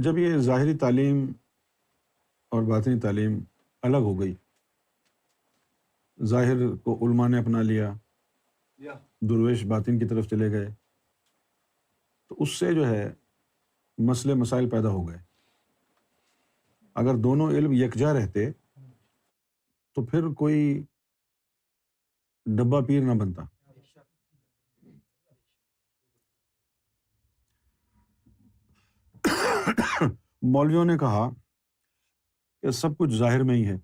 جب یہ ظاہری تعلیم اور باطنی تعلیم الگ ہو گئی، ظاہر کو علماء نے اپنا لیا، درویش باطن کی طرف چلے گئے، تو اس سے جو ہے مسئلے مسائل پیدا ہو گئے۔ اگر دونوں علم یکجا رہتے تو پھر کوئی ڈبہ پیر نہ بنتا۔ مولویوں نے کہا کہ سب کچھ ظاہر میں ہی ہے،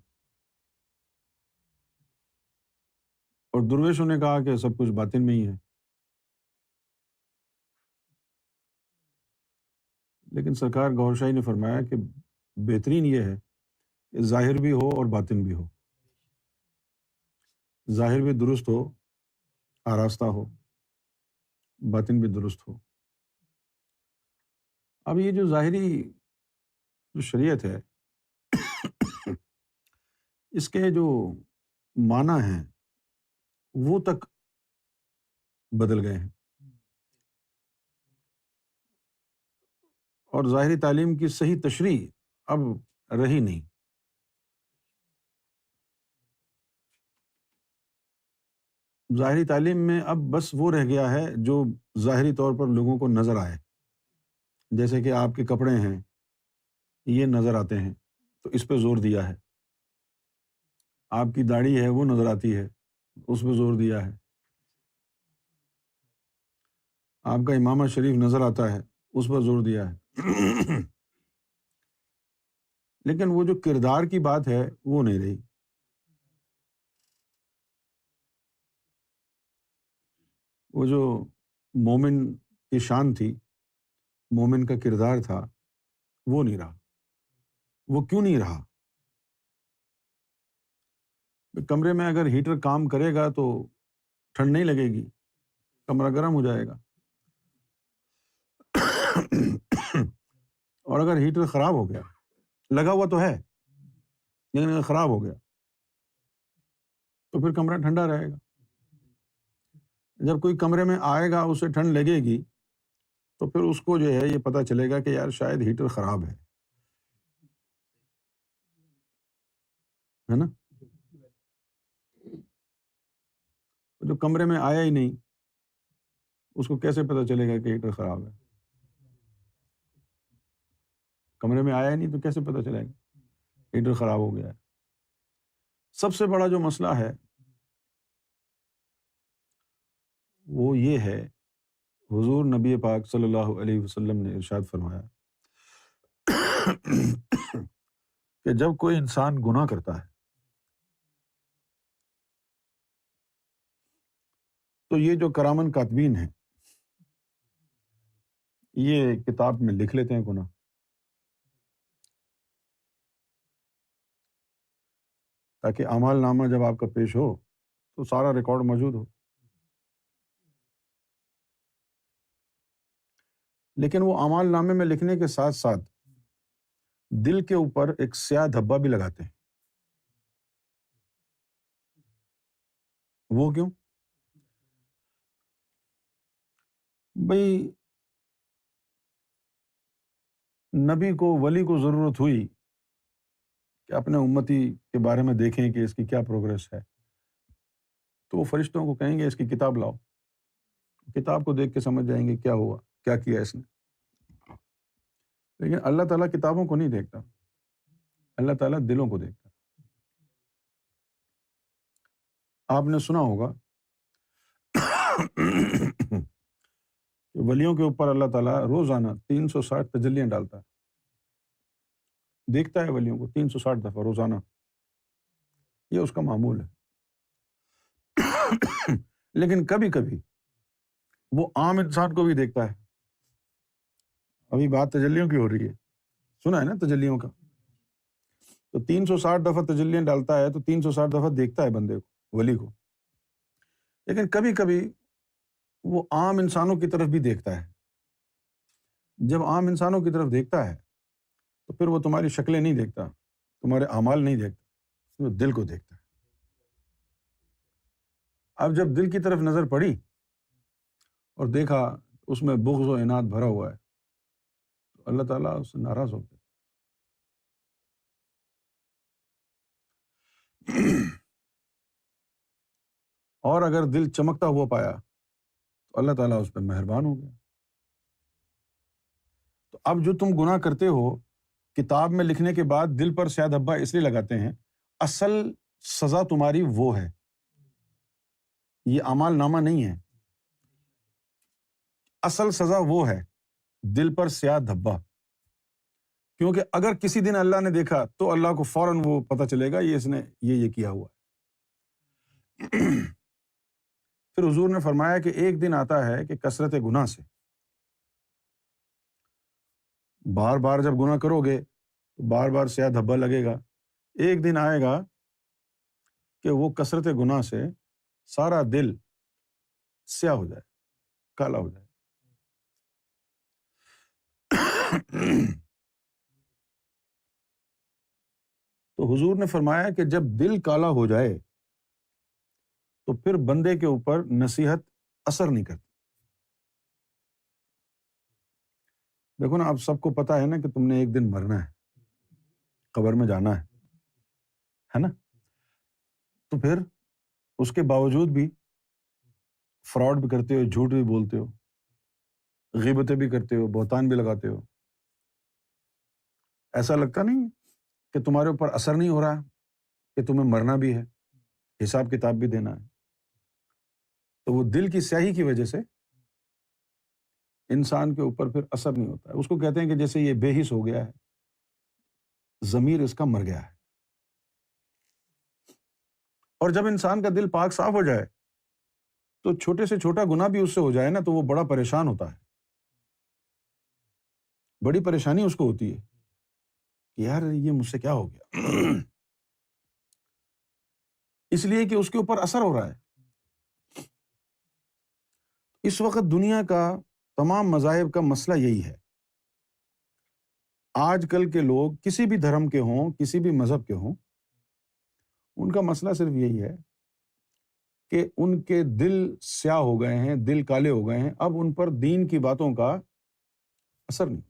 اور درویشوں نے کہا کہ سب کچھ باطن میں ہی ہے۔ لیکن سرکار گوھر شاہی نے فرمایا کہ بہترین یہ ہے کہ ظاہر بھی ہو اور باطن بھی ہو، ظاہر بھی درست ہو، آراستہ ہو، باطن بھی درست ہو۔ اب یہ جو ظاہری جو شریعت ہے، اس کے جو معنی ہیں وہ تک بدل گئے ہیں، اور ظاہری تعلیم کی صحیح تشریح اب رہی نہیں۔ ظاہری تعلیم میں اب بس وہ رہ گیا ہے جو ظاہری طور پر لوگوں کو نظر آئے، جیسے کہ آپ کے کپڑے ہیں یہ نظر آتے ہیں تو اس پہ زور دیا ہے، آپ کی داڑھی ہے وہ نظر آتی ہے اس پہ زور دیا ہے، آپ کا امامہ شریف نظر آتا ہے اس پر زور دیا ہے۔ لیکن وہ جو کردار کی بات ہے وہ نہیں رہی۔ وہ جو مومن کی شان تھی، مومن کا کردار تھا، وہ نہیں رہا۔ وہ کیوں نہیں رہا؟ کمرے میں اگر ہیٹر کام کرے گا تو ٹھنڈ نہیں لگے گی، کمرہ گرم ہو جائے گا۔ اور اگر ہیٹر خراب ہو گیا، لگا ہوا تو ہے لیکن اگر خراب ہو گیا تو پھر کمرہ ٹھنڈا رہے گا۔ جب کوئی کمرے میں آئے گا اسے ٹھنڈ لگے گی تو پھر اس کو جو ہے یہ پتہ چلے گا کہ یار شاید ہیٹر خراب ہے نا۔ جو کمرے میں آیا ہی نہیں اس کو کیسے پتہ چلے گا کہ ہیٹر خراب ہے؟ کمرے میں آیا ہی نہیں تو کیسے پتہ چلے گا ہیٹر خراب ہو گیا ہے؟ سب سے بڑا جو مسئلہ ہے وہ یہ ہے، حضور نبی پاک صلی اللہ علیہ وسلم نے ارشاد فرمایا کہ جب کوئی انسان گناہ کرتا ہے تو یہ جو کرامن کاتبین ہیں یہ کتاب میں لکھ لیتے ہیں گناہ، تاکہ اعمال نامہ جب آپ کا پیش ہو تو سارا ریکارڈ موجود ہو۔ لیکن وہ اعمال نامے میں لکھنے کے ساتھ ساتھ دل کے اوپر ایک سیاہ دھبا بھی لگاتے ہیں۔ وہ کیوں؟ بھئی نبی کو، ولی کو ضرورت ہوئی کہ اپنے امتی کے بارے میں دیکھیں کہ اس کی کیا پروگرس ہے، تو وہ فرشتوں کو کہیں گے اس کی کتاب لاؤ، کتاب کو دیکھ کے سمجھ جائیں گے کیا ہوا، کیا کیا اس نے۔ لیکن اللہ تعالیٰ کتابوں کو نہیں دیکھتا، اللہ تعالیٰ دلوں کو دیکھتا۔ آپ نے سنا ہوگا کہ ولیوں کے اوپر اللہ تعالیٰ روزانہ 360 تجلیاں ڈالتا ہے، دیکھتا ہے ولیوں کو 360 دفعہ روزانہ، یہ اس کا معمول ہے۔ لیکن کبھی کبھی وہ عام انسان کو بھی دیکھتا ہے۔ ابھی بات تجلیوں کی ہو رہی ہے، سنا ہے نا تجلیوں کا، تو 360 دفعہ تجلیاں ڈالتا ہے تو 360 دفعہ دیکھتا ہے بندے کو، ولی کو۔ لیکن کبھی کبھی وہ عام انسانوں کی طرف بھی دیکھتا ہے۔ جب عام انسانوں کی طرف دیکھتا ہے تو پھر وہ تمہاری شکلیں نہیں دیکھتا، تمہارے اعمال نہیں دیکھتا، وہ دل کو دیکھتا ہے۔ اب جب دل کی طرف نظر پڑی اور دیکھا اس میں بغض و عناد بھرا ہوا ہے، تو اللہ تعالیٰ اس سے ناراض ہو گیا. اور اگر دل چمکتا ہوا پایا تو اللہ تعالیٰ اس پہ مہربان ہو گیا. تو اب جو تم گناہ کرتے ہو کتاب میں لکھنے کے بعد دل پر سیاہ دھبا اس لیے لگاتے ہیں، اصل سزا تمہاری وہ ہے، یہ اعمال نامہ نہیں ہے. اصل سزا وہ ہے دل پر سیاہ دھبا، کیونکہ اگر کسی دن اللہ نے دیکھا تو اللہ کو فوراً وہ پتہ چلے گا یہ اس نے یہ کیا ہوا ہے. پھر حضور نے فرمایا کہ ایک دن آتا ہے کہ کثرت گناہ سے، بار بار جب گناہ کرو گے تو بار بار سیاہ دھبا لگے گا. ایک دن آئے گا کہ وہ کثرت گناہ سے سارا دل سیاہ ہو جائے، کالا ہو جائے. تو حضور نے فرمایا کہ جب دل کالا ہو جائے تو پھر بندے کے اوپر نصیحت اثر نہیں کرتی. دیکھو نا، اب سب کو پتا ہے نا کہ تم نے ایک دن مرنا ہے، قبر میں جانا ہے نا. تو پھر اس کے باوجود بھی فراڈ بھی کرتے ہو، جھوٹ بھی بولتے ہو، غیبتیں بھی کرتے ہو، بہتان بھی لگاتے ہو. ایسا لگتا نہیں کہ تمہارے اوپر اثر نہیں ہو رہا کہ تمہیں مرنا بھی ہے، حساب کتاب بھی دینا ہے. تو وہ دل کی سیاہی کی وجہ سے انسان کے اوپر پھر اثر نہیں ہوتا ہے. اس کو کہتے ہیں کہ جیسے یہ بے حس ہو گیا ہے، ضمیر اس کا مر گیا ہے. اور جب انسان کا دل پاک صاف ہو جائے تو چھوٹے سے چھوٹا گناہ بھی اس سے ہو جائے نا تو وہ بڑا پریشان ہوتا ہے، بڑی پریشانی اس کو ہوتی ہے کہ یار یہ مجھ سے کیا ہو گیا. اس لیے کہ اس کے اوپر اثر ہو رہا ہے. اس وقت دنیا کا تمام مذاہب کا مسئلہ یہی ہے. آج کل کے لوگ کسی بھی دھرم کے ہوں، کسی بھی مذہب کے ہوں، ان کا مسئلہ صرف یہی ہے کہ ان کے دل سیاہ ہو گئے ہیں، دل کالے ہو گئے ہیں، اب ان پر دین کی باتوں کا اثر نہیں.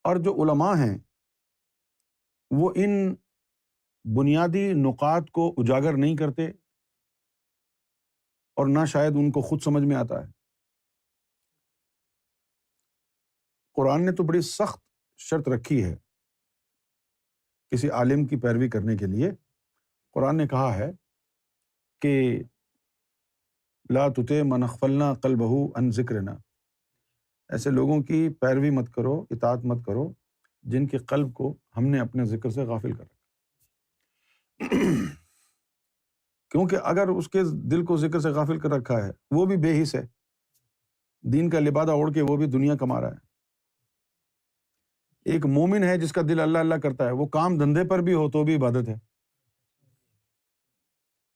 اور جو علماء ہیں وہ ان بنیادی نکات کو اجاگر نہیں کرتے اور نہ شاید ان کو خود سمجھ میں آتا ہے. قرآن نے تو بڑی سخت شرط رکھی ہے کسی عالم کی پیروی کرنے کے لیے. قرآن نے کہا ہے کہ لا تطع من اغفلنا قلبہ عن ذکرنا، ایسے لوگوں کی پیروی مت کرو، اطاعت مت کرو جن کے قلب کو ہم نے اپنے ذکر سے غافل کر رکھا. کیونکہ اگر اس کے دل کو ذکر سے غافل کر رکھا ہے، وہ بھی بے حس ہے، دین کا لبادہ اوڑھ کے وہ بھی دنیا کما رہا ہے. ایک مومن ہے جس کا دل اللہ اللہ کرتا ہے، وہ کام دھندے پر بھی ہو تو بھی عبادت ہے.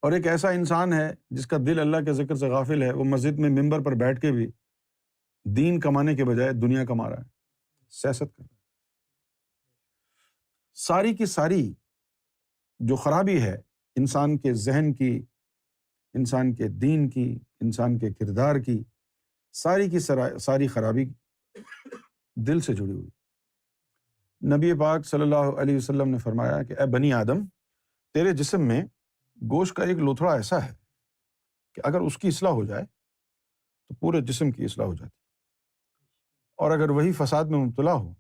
اور ایک ایسا انسان ہے جس کا دل اللہ کے ذکر سے غافل ہے، وہ مسجد میں ممبر پر بیٹھ کے بھی دین کمانے کے بجائے دنیا کما رہا ہے، سیاست کر رہا ہے. ساری کی ساری جو خرابی ہے انسان کے ذہن کی، انسان کے دین کی، انسان کے کردار کی، ساری کی ساری خرابی دل سے جڑی ہوئی. نبی پاک صلی اللہ علیہ وسلم نے فرمایا کہ اے بنی آدم، تیرے جسم میں گوشت کا ایک لوتھڑا ایسا ہے کہ اگر اس کی اصلاح ہو جائے تو پورے جسم کی اصلاح ہو جاتی، اور اگر وہی فساد میں مبتلا ہو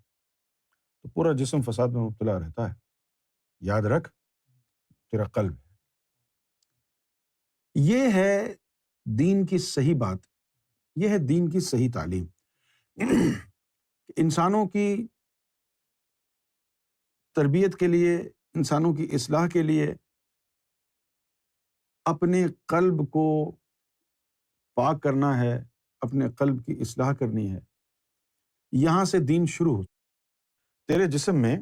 تو پورا جسم فساد میں مبتلا رہتا ہے. یاد رکھ تیرا قلب ہے. یہ ہے دین کی صحیح بات، یہ ہے دین کی صحیح تعلیم. انسانوں کی تربیت کے لیے، انسانوں کی اصلاح کے لیے اپنے قلب کو پاک کرنا ہے، اپنے قلب کی اصلاح کرنی ہے. یہاں سے دین شروع ہو. تیرے جسم میں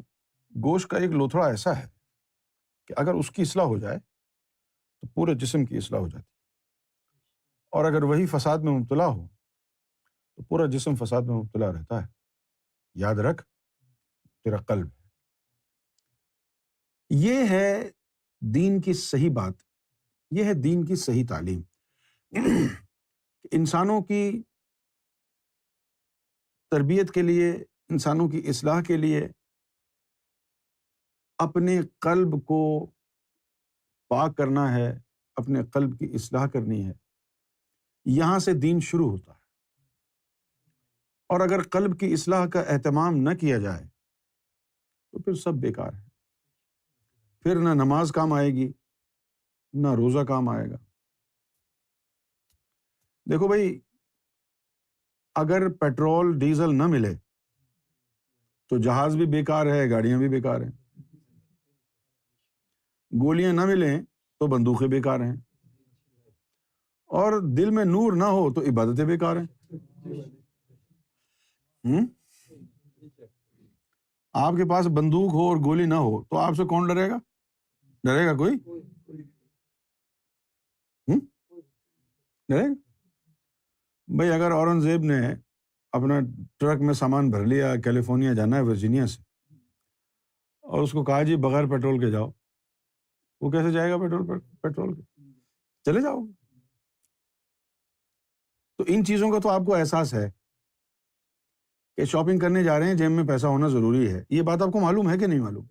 گوشت کا ایک لوتھڑا ایسا ہے کہ اگر اس کی اصلاح ہو جائے تو پورے جسم کی اصلاح ہو جاتی، اور اگر وہی فساد میں مبتلا ہو تو پورا جسم فساد میں مبتلا رہتا ہے. یاد رکھ تیرا قلب ہے. یہ ہے دین کی صحیح بات، یہ ہے دین کی صحیح تعلیم. انسانوں کی تربیت کے لیے، انسانوں کی اصلاح کے لیے اپنے قلب کو پاک کرنا ہے، اپنے قلب کی اصلاح کرنی ہے، یہاں سے دین شروع ہوتا ہے۔ اور اگر قلب کی اصلاح کا اہتمام نہ کیا جائے تو پھر سب بیکار ہے، پھر نہ نماز کام آئے گی، نہ روزہ کام آئے گا۔ دیکھو بھائی، اگر پیٹرول ڈیزل نہ ملے تو جہاز بھی بیکار ہے، گاڑیاں بھی بیکار ہیں، گولیاں نہ ملیں تو بندوقیں بیکار ہیں، اور دل میں نور نہ ہو تو عبادتیں بیکار ہیں۔ آپ کے پاس بندوق ہو اور گولی نہ ہو تو آپ سے کون ڈرے گا؟ ڈرے گا کوئی؟ ڈرے گا؟ بھائی اگر اورنگزیب نے اپنا ٹرک میں سامان بھر لیا، کیلیفورنیا جانا ہے ورجینیا سے، اور اس کو کہا جی بغیر پیٹرول کے جاؤ، وہ کیسے جائے گا پیٹرول کے؟ چلے جاؤ۔ تو ان چیزوں کا تو آپ کو احساس ہے کہ شاپنگ کرنے جا رہے ہیں، جیب میں پیسہ ہونا ضروری ہے۔ یہ بات آپ کو معلوم ہے کہ نہیں معلوم؟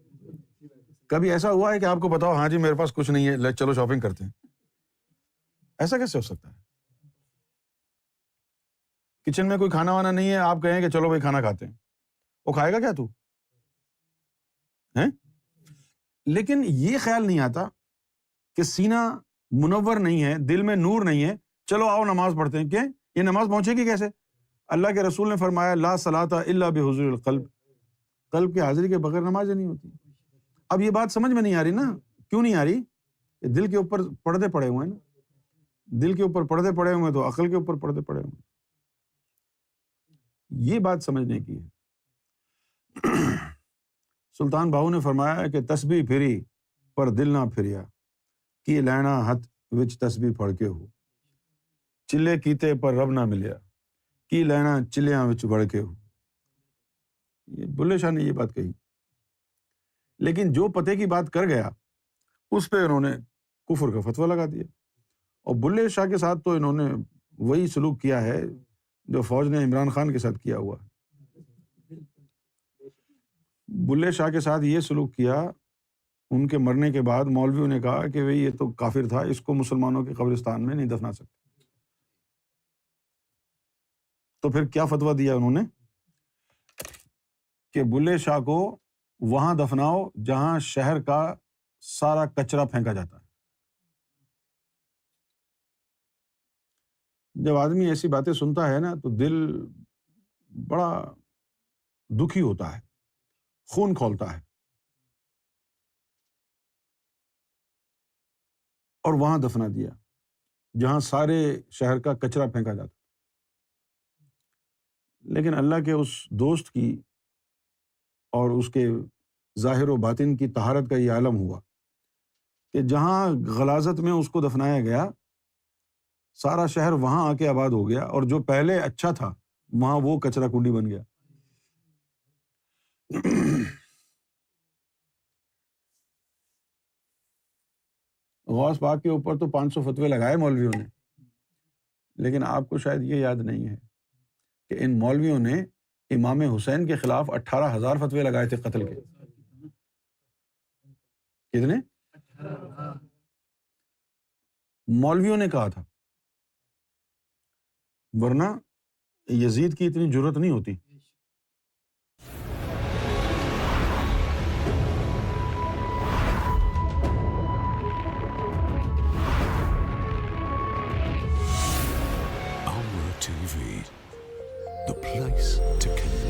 کبھی ایسا ہوا ہے کہ آپ کو بتاؤ ہاں جی میرے پاس کچھ نہیں ہے، چلو شاپنگ کرتے ہیں؟ ایسا کیسے ہو سکتا ہے؟ کچن میں کوئی کھانا وانا نہیں ہے، آپ کہیں کہ چلو بھائی کھانا کھاتے ہیں، وہ کھائے گا کیا تو؟ لیکن یہ خیال نہیں آتا کہ سینہ منور نہیں ہے، دل میں نور نہیں ہے، چلو آؤ نماز پڑھتے ہیں۔ کیوں؟ یہ نماز پہنچے گی کیسے؟ اللہ کے رسول نے فرمایا لا صلاۃ الا بحضور القلب، قلب کی حاضری کے بغیر نماز نہیں ہوتی۔ اب یہ بات سمجھ میں نہیں آ رہی نا؟ کیوں نہیں آ رہی؟ دل کے اوپر پردے پڑے ہوئے ہیں نا، دل کے اوپر پردے پڑے ہوئے ہیں تو عقل کے اوپر پردے پڑے ہوئے ہیں۔ یہ بات سمجھنے کی ہے۔ سلطان باہو نے فرمایا کہ تسبیح پھری پر دل نہ پھریا، کی لینا ہتھ وچ تسبیح پڑھ کے ہو، چلے کیتے پر رب نہ ملیا، کی لینا چلیاں وچ بڑھ کے ہو۔ یہ بلے شاہ نے یہ بات کہی، لیکن جو پتے کی بات کر گیا اس پہ انہوں نے کفر کا فتویٰ لگا دیا، اور بلے شاہ کے ساتھ تو انہوں نے وہی سلوک کیا ہے جو فوج نے عمران خان کے ساتھ کیا ہوا ہے۔ بلے شاہ کے ساتھ یہ سلوک کیا، ان کے مرنے کے بعد مولویوں نے کہا کہ بھئی یہ تو کافر تھا، اس کو مسلمانوں کے قبرستان میں نہیں دفنا سکتے۔ تو پھر کیا فتویٰ دیا انہوں نے کہ بلے شاہ کو وہاں دفناؤ جہاں شہر کا سارا کچرا پھینکا جاتا ہے۔ جب آدمی ایسی باتیں سنتا ہے نا تو دل بڑا دکھی ہوتا ہے، خون کھولتا ہے، اور وہاں دفنا دیا جہاں سارے شہر کا کچرا پھینکا جاتا۔ لیکن اللہ کے اس دوست کی اور اس کے ظاہر و باطن کی طہارت کا یہ عالم ہوا کہ جہاں غلاظت میں اس کو دفنایا گیا، سارا شہر وہاں آ کے آباد ہو گیا، اور جو پہلے اچھا تھا وہاں وہ کچرا کنڈی بن گیا۔ غوث پاک کے اوپر تو 500 فتوے لگائے مولویوں نے، لیکن آپ کو شاید یہ یاد نہیں ہے کہ ان مولویوں نے امام حسین کے خلاف 18,000 فتوے لگائے تھے قتل کے۔ کتنے؟ مولویوں نے کہا تھا، ورنہ یزید کی اتنی جرأت نہیں ہوتی۔ TV, the place to connect.